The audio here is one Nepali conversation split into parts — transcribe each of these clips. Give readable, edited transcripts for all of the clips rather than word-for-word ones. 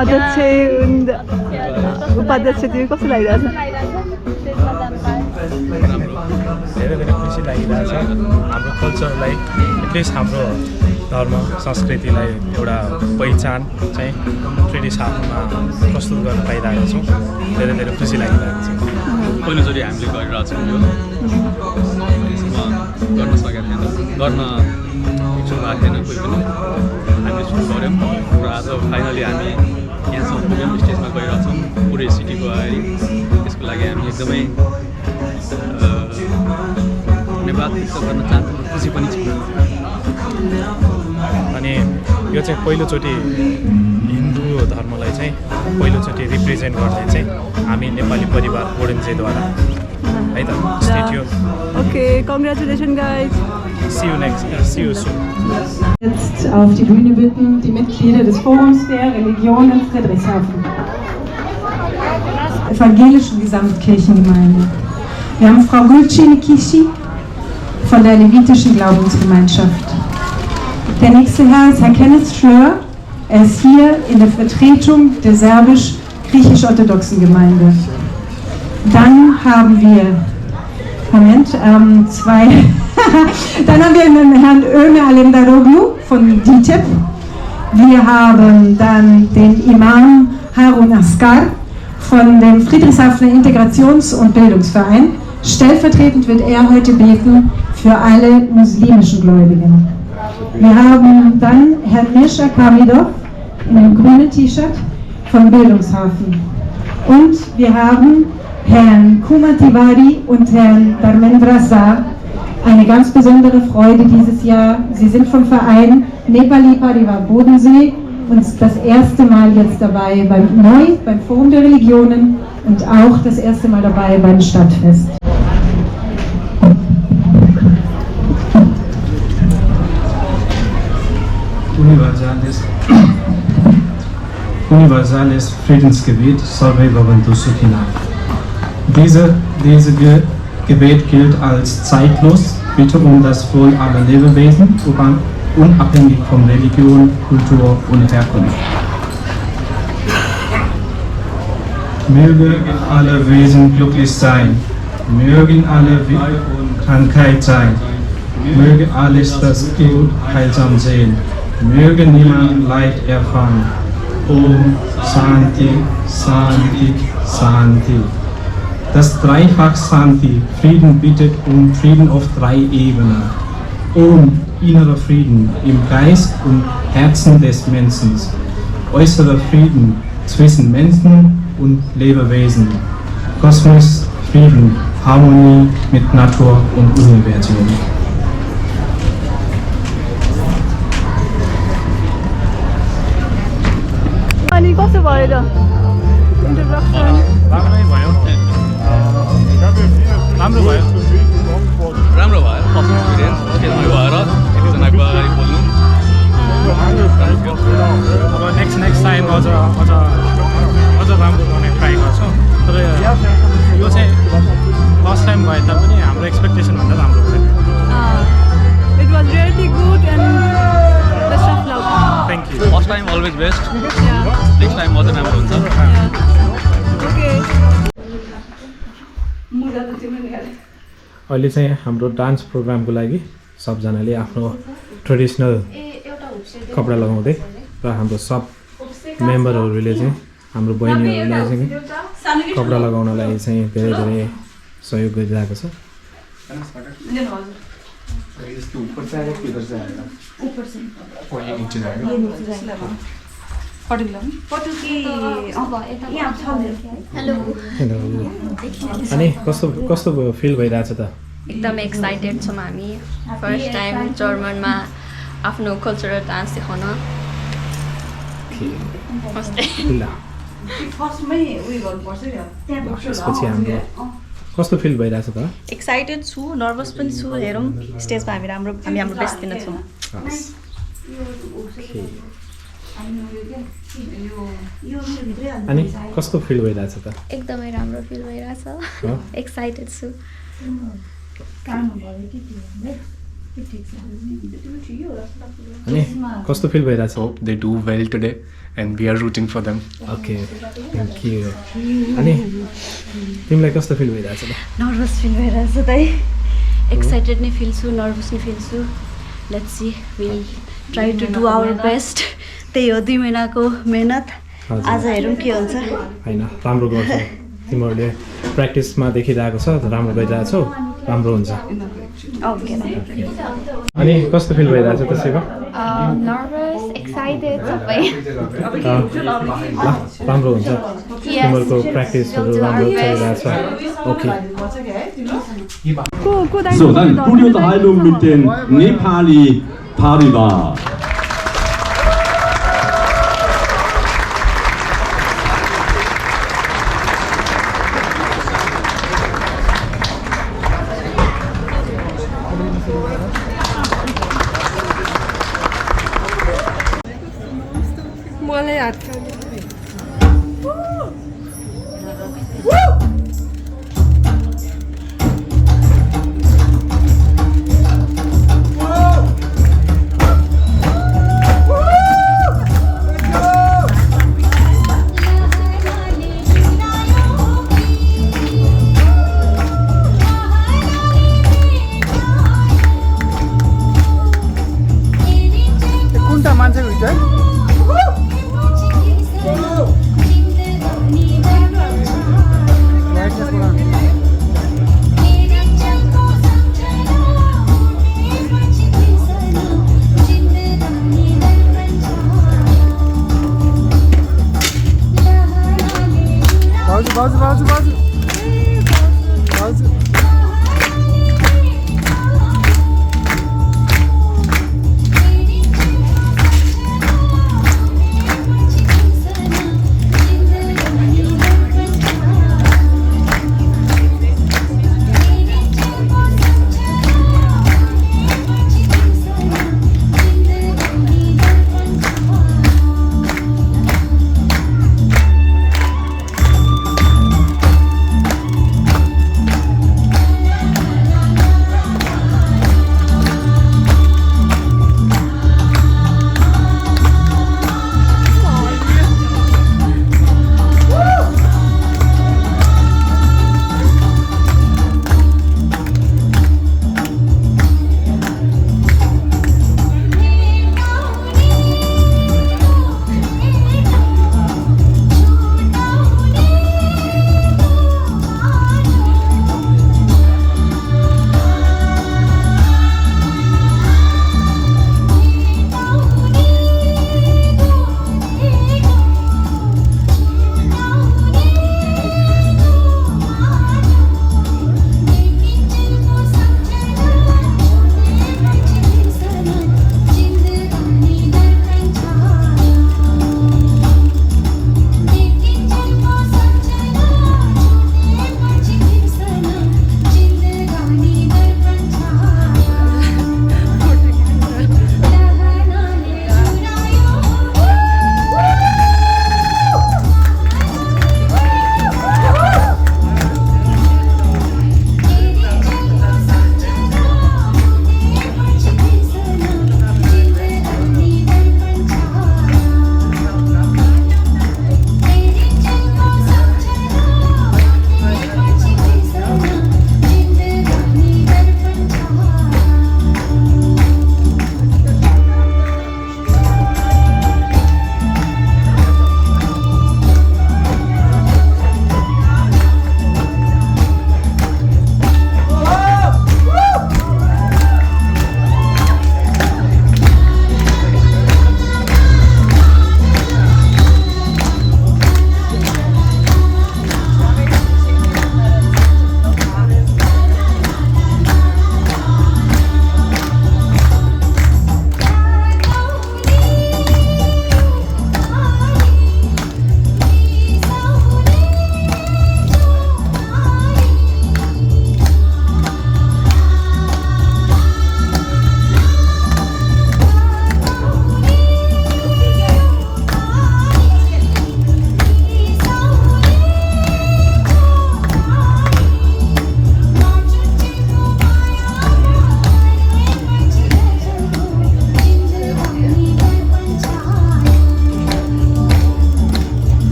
अध्यक्ष उपाध्यक्ष तिमी कस्तो लागिरहेछ? धेरै धेरै खुसी लागिरहेछ हाम्रो कल्चरलाई एटलिस्ट हाम्रो धर्म संस्कृतिलाई एउटा पहिचान चाहिँ ट्रेडिस हाफमा प्रस्तुत गर्न पाइरहेको छौँ धेरै धेरै खुसी लागिरहेको छ पहिलोचोटि हामीले गरिरहेको छौँ यो गर्न सकेको थिएन गर्न इच्छुक भएको थिएन कोही पनि हामीले सुरु गऱ्यौँ र आज फाइनली हामी यहाँसम्म पुग्यौँ स्टेजमा गइरहेको छौँ पुरै सिटीको अगाडि त्यसको लागि हामी एकदमै धन्यवाद व्यक्त गर्न चाहन्छौँ खुसी पनि छौँ अनि यो चाहिँ पहिलोचोटि हिन्दू धर्मलाई चाहिँ पहिलोचोटि रिप्रेजेन्ट गर्ने चाहिँ हामी नेपाली परिवार बोडेन्जेद्वारा है त stay tune okay congratulation guys see you soon Jetzt auf die Bühne bitten die Mitglieder des Forums der Religionen Friedrichshafen. Evangelischen Gesamtkirchengemeinde. Wir haben Frau Gülcine Kishi von der Levitischen Glaubensgemeinschaft. Der nächste Herr ist Herr Kenneth Schlör. Er ist hier in der Vertretung der serbisch-griechisch-orthodoxen Gemeinde. Dann haben wir, dann haben wir den Herrn Ömer Alemdaroglu von DITIB. Wir haben dann den Imam Harun Asgar von dem Friedrichshafener Integrations- und Bildungsverein. Stellvertretend wird er heute beten für alle muslimischen Gläubigen. Wir haben dann Herrn Mirsha Kamidov in einem grünen T-Shirt vom Bildungshafen. Und wir haben Herrn Kumar Tiwari und Herrn Dharmendra Shah. Eine ganz besondere Freude dieses Jahr. Sie sind vom Verein Nepali Parivar Bodensee und das erste Mal jetzt dabei beim Forum der Religionen und auch das erste Mal dabei beim Stadtfest. Universales Friedensgebet Sarve Bhavantu Sukhina. Diese Gebet gilt als zeitlos, bitte um das Wohl aller Lebewesen, unabhängig von Religion, Kultur und Herkunft. Möge alle Wesen glücklich sein, mögen alle Krankheit sein, möge alles das Gut heilsam sehen, möge niemand Leid erfahren. Om Santi, Santi, Santi. Das Dreifach Santi, Frieden bittet um Frieden auf 3 Ebenen. Om, innerer Frieden im Geist und Herzen des Menschen. Äußerer Frieden zwischen Menschen und Lebewesen. Kosmos, Frieden, Harmonie mit Natur und Universum. अनि कसो भयो त इन्ट्रोडक्सन राम्रै भयो राम्रो भयो राम्रो भयो फर्स्ट एक्सपिरियन्स स्टेजमै भएर यतिजनाको अगाडि बोल्नु अब नेक्स्ट टाइम अझ राम्रो गर्ने ट्राई गर्छौँ तर यो चाहिँ फर्स्ट टाइम भए तापनि हाम्रो एक्सपेक्टेसनभन्दा राम्रो भयो it was really good and best of lock thank you first time always best next time अझ राम्रो हुन्छ ओके अहिले चाहिँ हाम्रो डान्स प्रोग्रामको लागि सबजनाले आफ्नो ट्रेडिसनल कपडा लगाउँदै र हाम्रो सब मेम्बरहरूले चाहिँ हाम्रो बहिनीहरूलाई चाहिँ कपडा लगाउनलाई चाहिँ धेरै धेरै सहयोग गरिरहेको छ अनि कस्तो फिल भइरहेछ त एकदम एक्साइटेड छौँ हामी फर्स्ट टाइम जर्मनमा आफ्नो कल्चरल डान्स देखाउन त्यसपछि हाम्रो कस्तो फिल भइरहेछ त एक्साइटेड छु नर्भस पनि छु हेरौँ स्टेजमा हामी हाम्रो बेस्ट दिनेछौँ अनि कस्तो फिल भइरहेछ त एकदमै राम्रो फिल भइरहेछ एक्साइटेड छु अनि कस्तो फिल भइरहेछ? Hope they do well today and we are rooting for them. Okay thank you. अनि तिमीलाई कस्तो फिल भइरहेछ त? नर्भस फिल भइरहेछ त है। एक्साइटेड नै फिल छु, नर्भस नै फिल छु। Let's see, will try to do our best. त्यही हो 2 महिनाको मेहनत। आज हेरौँ के हुन्छ। होइन राम्रो गर्छ, तिमीहरूले प्र्याक्टिसमा देखिरहेको छ राम्रो गरिरहेछौ, राम्रो हुन्छ। ओके अनि कस्तो फिल भइरहेछ त्यसैको? नर्भस एक्साइटेड सबै राम्रो हुन्छ, तिमीहरूको प्र्याक्टिसहरू राम्रो चलिरहेछ। Okay So, dann Studiounterhaltung mit den Nepali Parivar. मलाई हात कुन्टा मान्छे हुन्छ बाजू बाजू बाजू बाजू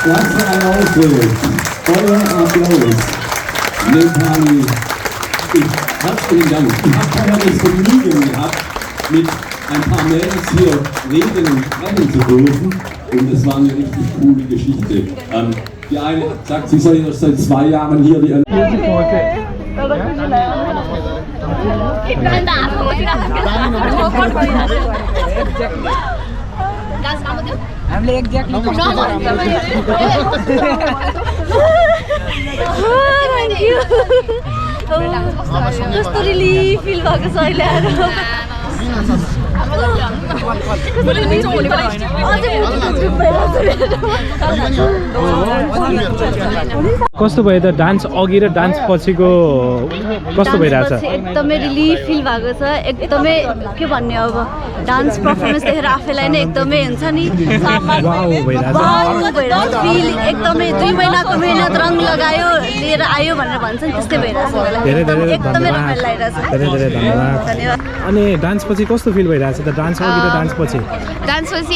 Erster Auftritt. Euer Applaus. Nepali. Herzlichen Dank. Ich habe vorher das Vergnügen gehabt, mit ein paar Mädels hier reden und sprechen zu dürfen. Und es war eine richtig coole Geschichte. Die eine sagt, sie sei erst seit 2 Jahren hier. Die andere हामीले एक्ज्याक्टली कस्तो रिलिफ फिल भएको छ अहिले आएर कस्तो भयो त डान्स अघि र डान्स पछिको कस्तो भइरहेछ एकदमै रिलिफ फिल भएको छ एकदमै के भन्ने अब डान्स पर्फर्मेन्स देखेर आफैलाई नै एकदमै हुन्छ नि फिल एकदमै 2 महिनाको मेहनत रङ लगायो लिएर आयो भनेर भन्छ नि त्यस्तै भइरहेछ एकदमै रमाइलो लागिरहेछ धेरै धन्यवाद अनि डान्स पछि कस्तो फिल भइरहेछ त डान्स अघि र डान्स पछि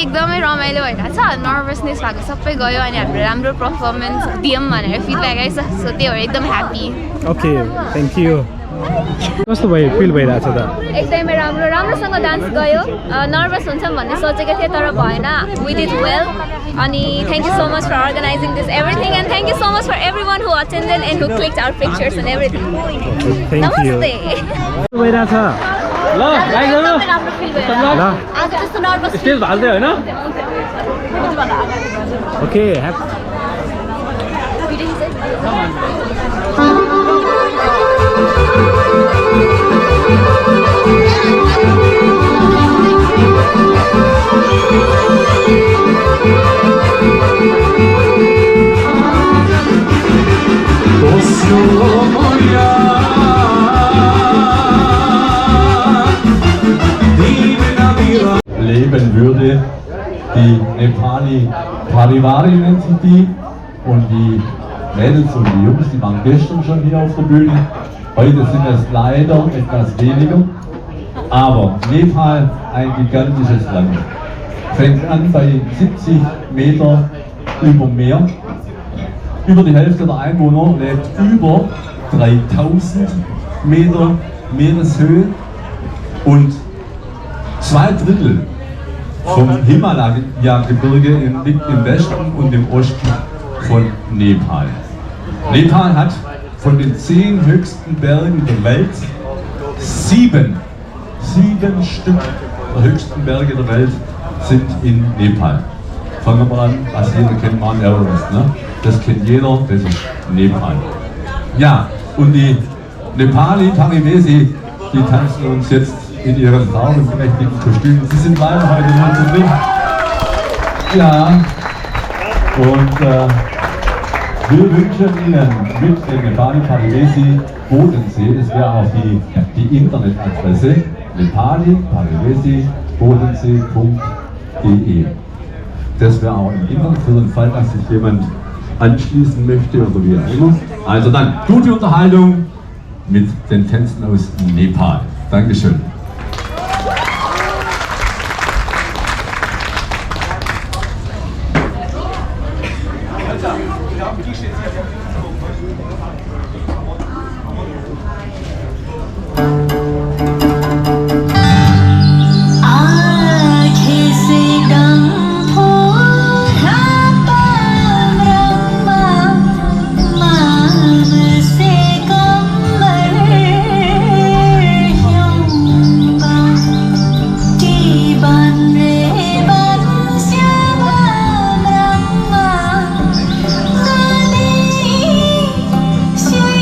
एकदमै रमाइलो भइरहेछ नर्भसनेस भएको सबै गयो अनि हाम्रो राम्रो पर्फर्मेन्स दियौँ भनेर फिडब्याक आइछ सो त्यही भएर एकदम ह्याप्पी ओके थ्याङ्क यू कस्तो भयो फिल भइरहेछ त एकदमै राम्रोसँग डान्स गयो नर्भस हुन्छौँ भन्ने सोचेको थिएँ तर भएन वी डिड वेल अनि thank you so much for organising this everything and thank you so much for everyone who attended and who clicked our pictures and everything नमस्ते भइरहेछ ल गाइजहरु ल आज त्यस्तो नर्भस स्टेज भाल्दै हैन okay leben würde. Die Nepali Parivari nennt sich die. Und die Mädels und die Jungs, die waren gestern schon hier auf der Bühne. Heute sind es leider etwas weniger. Aber Nepal, ein gigantisches Land. Fängt an bei 70 Meter über Meer. Über die Hälfte der Einwohner lebt über 3000 Meter Meereshöhe und 2/3 vom Himalaya-Gebirge liegt im Westen und im Osten von Nepal. Nepal hat von den 10 höchsten Bergen der Welt 7 Stück der höchsten Berge der Welt sind in Nepal. Fangen wir an, was jeder kennt, Mount Everest, ne? Das kennt jeder, das ist Nepal. Ja, und die Nepali Parivesi, die tanzen uns jetzt in ihren farbenprächtigen Kostümen. Sie sind leider heute nur zu dritt. Ja, und wir wünschen Ihnen mit dem Nepali Parivesi Bodensee, das wäre auch die Internetadresse, nepali-parivesi-bodensee.de. Das wäre auch im Internet für den Fall, dass sich jemand anschließen möchte oder wie auch immer. Also dann, gute Unterhaltung mit den Tänzen aus Nepal. Dankeschön. Suy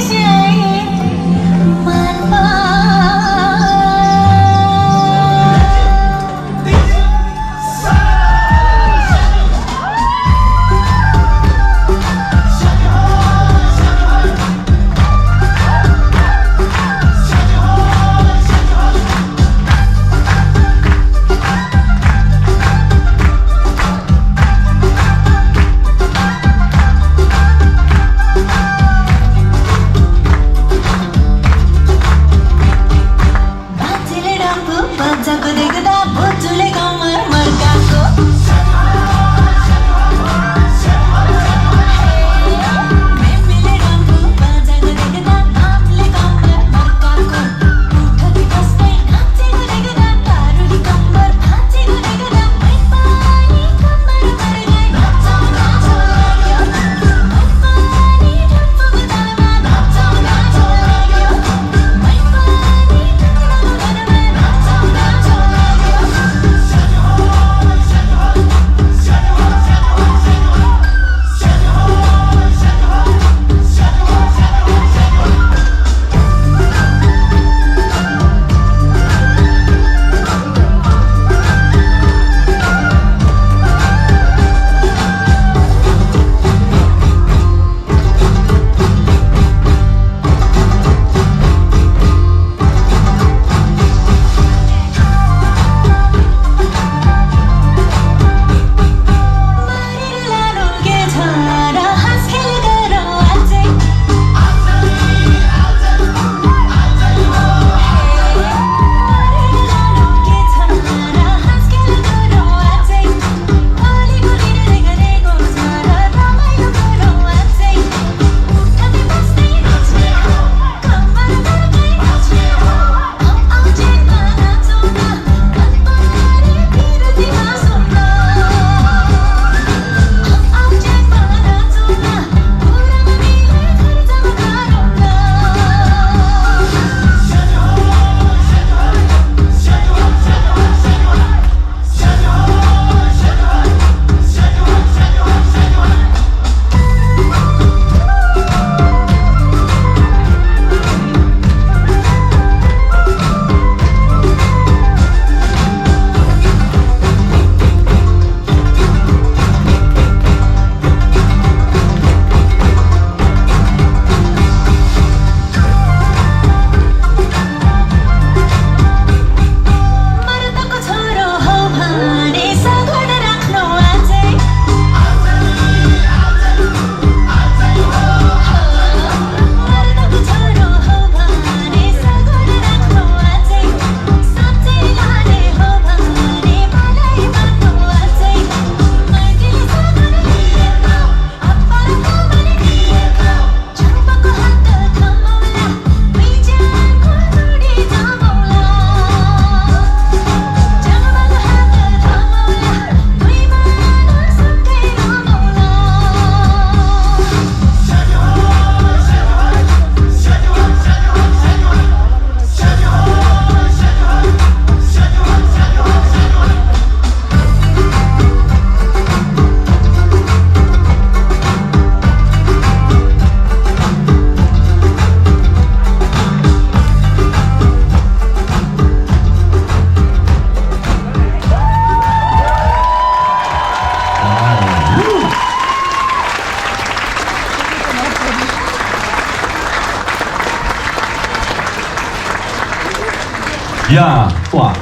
Ja, boah.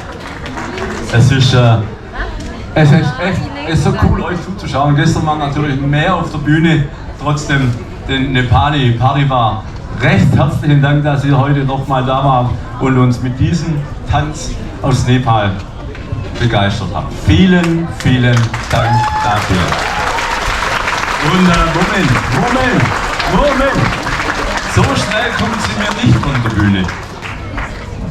Es ist so cool, euch zuzuschauen. Gestern waren natürlich mehr auf der Bühne, trotzdem den Nepali Parivar. Recht herzlichen Dank, dass ihr heute nochmal da wart und uns mit diesem Tanz aus Nepal begeistert habt. Vielen, vielen Dank dafür. Und Moment! So schnell kommen sie mir nicht von der Bühne.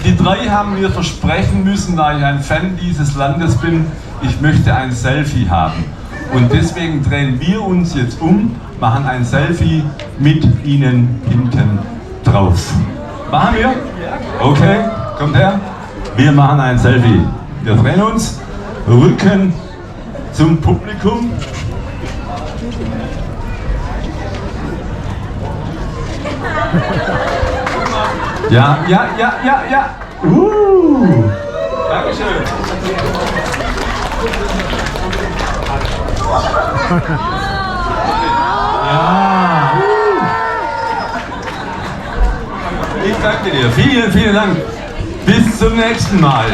Die drei haben mir versprechen müssen, da ich ein Fan dieses Landes bin, ich möchte ein Selfie haben. Und deswegen drehen wir uns jetzt um, machen ein Selfie mit ihnen hinten drauf. Machen wir? Okay, kommt her. Wir machen ein Selfie. Wir drehen uns, Rücken zum Publikum. Ja. Dankeschön. Ja. Ich danke dir. Vielen, vielen Dank. Bis zum nächsten Mal.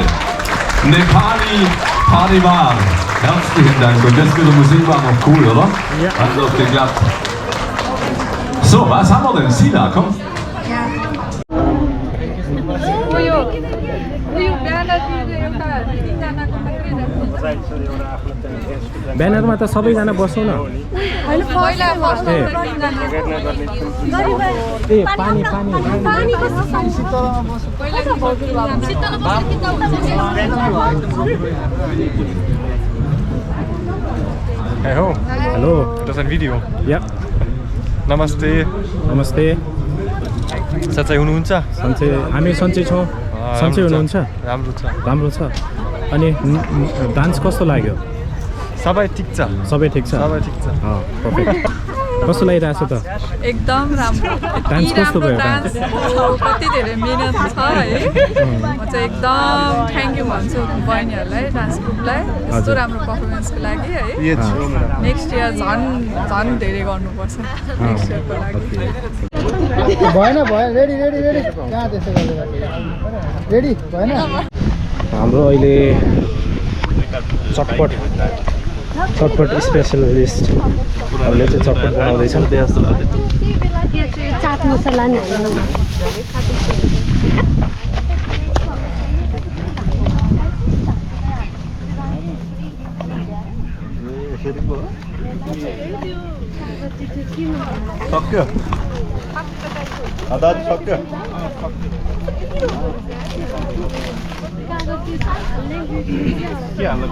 Nepali Parivar. Herzlichen Dank. Und das mit der Musik war noch cool, oder? Ja. Hat doch geklappt. So, was haben wir denn? Sila, komm. ब्यानरमा त सबैजना बस्नु न ए पानी Hallo. Das ist ein Video. Ja. Namaste. Namaste. सच्चै हुनुहुन्छ? सन्चै हामी सन्चै छौँ सन्चै हुनुहुन्छ राम्रो छ अनि डान्स कस्तो लाग्यो सबै ठिक छ परफेक्ट कस्तो लागिरहेछ त एकदम राम्रो डान्स कस्तो भयो डान्स कति धेरै मिहिनेत छ है म चाहिँ एकदम थ्याङ्क यू भन्छु बहिनीहरूलाई डान्स ग्रुपलाई यस्तो राम्रो पर्फर्मेन्सको लागि है नेक्स्ट इयर झन् धेरै गर्नुपर्छ नेक्स्ट इयरको लागि भएन रेडी कहाँ त्यसो गरेर रेडी भएन हाम्रो अहिले चटपट स्पेसलिस्टहरूले चाहिँ चटपट बनाउँदैछन् चाट मसला नि सक्यो आधा सक्यो के हाल्नु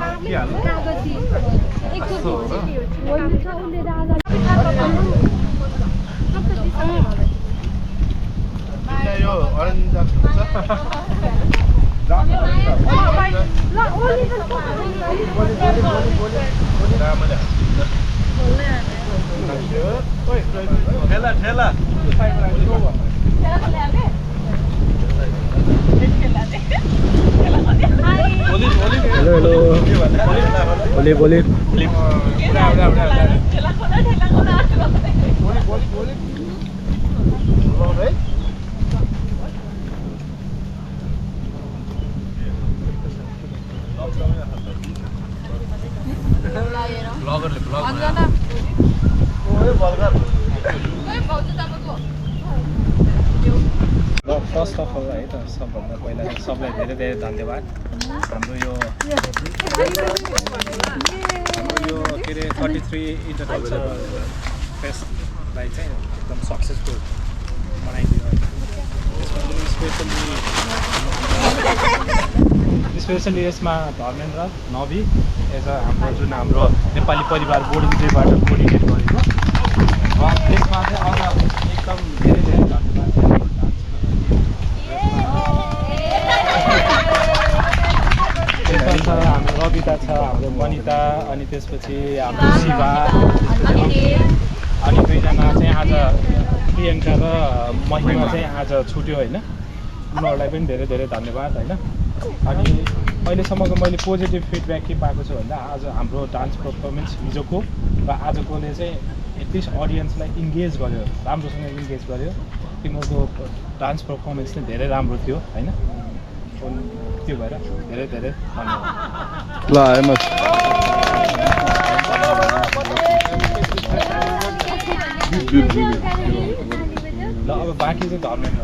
यो अरेन्ज ठेला हेलो बोली फर्स्ट अफ अल है त सबभन्दा पहिला सबलाई धेरै धेरै धन्यवाद हाम्रो यो के अरे 33 इन्टरकल्चरल फेस्टलाई चाहिँ एकदम सक्सेसफुल बनाइदियो स्पेसली यसमा धर्मेन्द्र नवी एज हाम्रो जुन हाम्रो नेपाली परिवार बोर्ड विजयबाट कोर्डिनेट गरेको त्यसमा चाहिँ अझ एकदम धेरै धेरै धन्यवाद हाम्रो रविता छ हाम्रो मनिता अनि त्यसपछि हाम्रो शिवा अनि दुईजना चाहिँ आज प्रियङ्का र महिमा चाहिँ आज छुट्यो होइन उनीहरूलाई पनि धेरै धेरै धन्यवाद होइन अनि अहिलेसम्मको मैले पोजिटिभ फिडब्याक के पाएको छु भन्दा आज हाम्रो डान्स पर्फर्मेन्स हिजोको र आजकोले चाहिँ एटलिस्ट अडियन्सलाई इन्गेज गर्यो राम्रोसँग इन्गेज गर्यो तिमीहरूको डान्स पर्फर्मेन्स चाहिँ धेरै राम्रो थियो होइन त्यो भएर धेरै धेरै धन्यवाद। ल हेर्नुहोस् ल अब बाँकी चाहिँ धर्मेन्द्र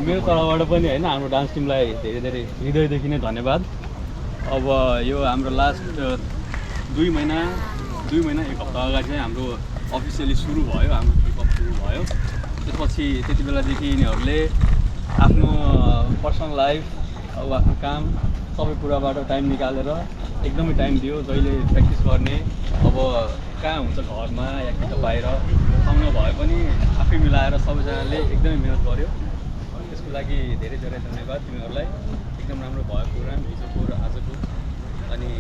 मेरो तर्फबाट पनि होइन हाम्रो डान्स टिमलाई धेरै धेरै हृदयदेखि नै धन्यवाद। अब यो हाम्रो लास्ट 2 महिना 1 हप्ता अगाडि चाहिँ हाम्रो अफिसियली सुरु भयो, हाम्रो ट्रिप सुरु भयो। त्यसपछि त्यति बेलादेखि यिनीहरूले आफ्नो पर्सनल लाइफ अब आफ्नो काम सबै कुराबाट टाइम निकालेर एकदमै टाइम दियो। जहिले प्र्याक्टिस गर्ने अब कहाँ हुन्छ घरमा या कि त बाहिर आउनु भए पनि आफै मिलाएर सबैजनाले एकदमै मिहिनेत गर्यो। त्यसको लागि धेरै धेरै धन्यवाद तिमीहरूलाई। एकदम राम्रो भयो प्रोग्राम हिजोको र आजको। अनि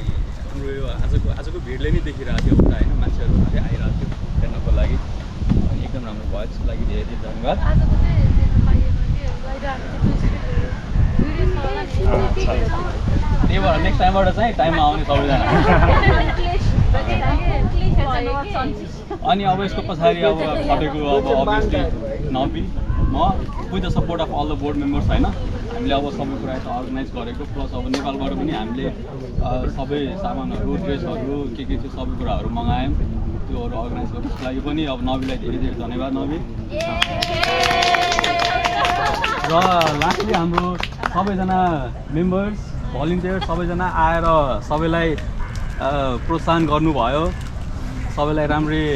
हाम्रो यो आजको भिडले नै देखिरहेको थियो एउटा होइन, मान्छेहरू धेरै आइरहेको थियो हेर्नको लागि। अनि एकदम राम्रो भयो, त्यसको लागि धेरै धेरै धन्यवाद। त्यही भएर नेक्स्ट टाइमबाट चाहिँ टाइममा आउने सबैजना। अनि अब यसको पछाडि अब तपाईँको अब अभियसली नबी म with the support of all the board members होइन, हामीले अब सबै कुरा यता अर्गनाइज गरेको। प्लस अब नेपालबाट पनि हामीले सबै सामानहरू ड्रेसहरू के थियो सबै कुराहरू मगायौँ, त्योहरू अर्गनाइज गर्नु। त्यसको लागि पनि अब नबीलाई धेरै धेरै धन्यवाद नबी। र लास्टली हाम्रो सबैजना मेम्बर्स भलिन्टियर सबैजना आएर सबैलाई प्रोत्साहन गर्नुभयो, सबैलाई राम्रै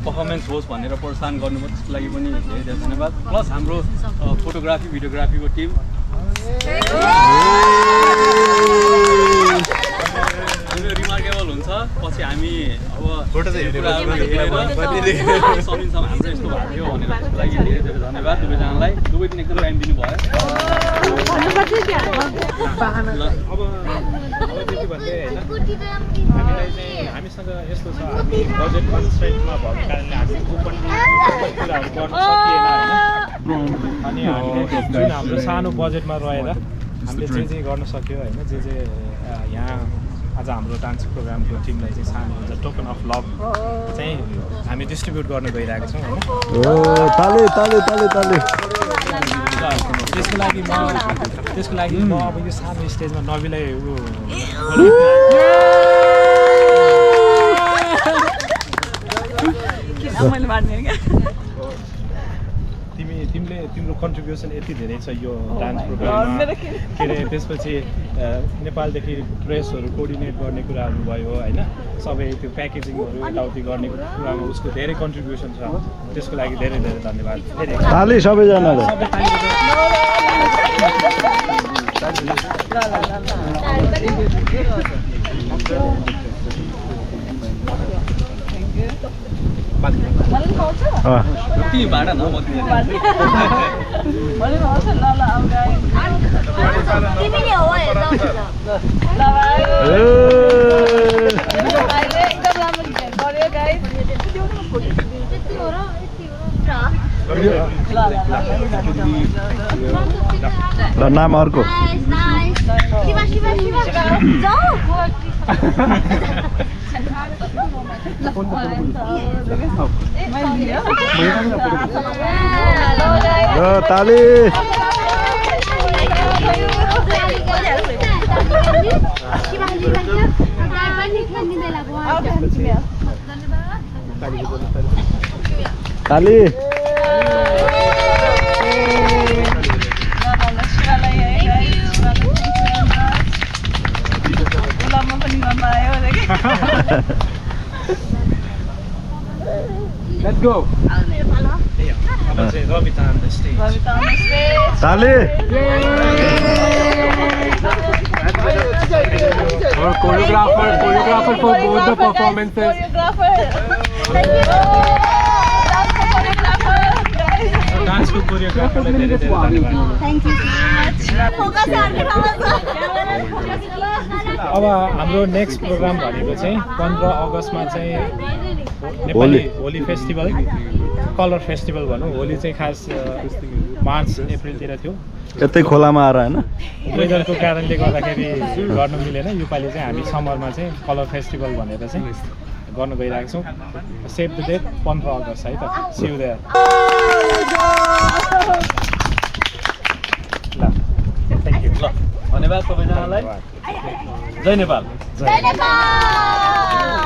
पर्फर्मेन्स होस् भनेर प्रोत्साहन गर्नुभयो। त्यसको लागि पनि धेरै धेरै धन्यवाद। प्लस हाम्रो फोटोग्राफी भिडियोग्राफीको टिम रिमार्केबल हुन्छ। पछि हामी अब समिनसम्म हाम्रो यस्तो भएको थियो भनेर त्यसको लागि धेरै धेरै धन्यवाद दुवैजनालाई। दुवै दिन एकदम टाइम दिनुभयो। अब त्यति भन्दै होइन, हामीलाई चाहिँ हामीसँग यस्तो छ, हामी बजेट कन्स्ट्रेन्टमा भएको कारणले हामी कुपन कुराहरू गर्न सकिएन होइन। अनि हामीले जुन हाम्रो सानो बजेटमा रहेर हामीले जे गर्न सक्यो होइन, जे यहाँ आज हाम्रो डान्स प्रोग्रामको टिमलाई चाहिँ सानो हुन्छ टोकन अफ लभ चाहिँ हामी डिस्ट्रिब्युट गर्न गइरहेको छौँ होइन। त्यसको लागि म अब यो सानो स्टेजमा नबीलाई तिम्रो कन्ट्रिब्युसन यति धेरै छ यो डान्स प्रोग्राममा के अरे। त्यसपछि नेपालदेखि ड्रेसहरू कोअर्डिनेट गर्ने कुराहरू भयो होइन, सबै त्यो प्याकेजिङहरू यताउति गर्ने कुरामा उसको धेरै कन्ट्रिब्युसन छ। त्यसको लागि धेरै धेरै धन्यवाद। भाडा न नाम अर्को ताली ताली Let's go. Ravita on the stage. Tali. Or choreographer for both the performances. Dance choreographer. Thank you so much. अब हाम्रो नेक्स्ट प्रोग्राम भनेको चाहिँ 15 अगस्तमा चाहिँ Nepali Holi festival, colour festival भनौँ। होली चाहिँ खास मार्च अप्रिलतिर थियो, यतै खोलामा आएर होइन, वेदरको कारणले गर्दाखेरि गर्न मिलेन। योपालि चाहिँ हामी समरमा चाहिँ कलर फेस्टिभल भनेर चाहिँ गर्न गइरहेको छौँ सेभ द डेट 15 अगस्त है त सी यू देयर ल थ्याङ्क यू ल धन्यवाद सबैजनालाई जय नेपाल जय नेपाल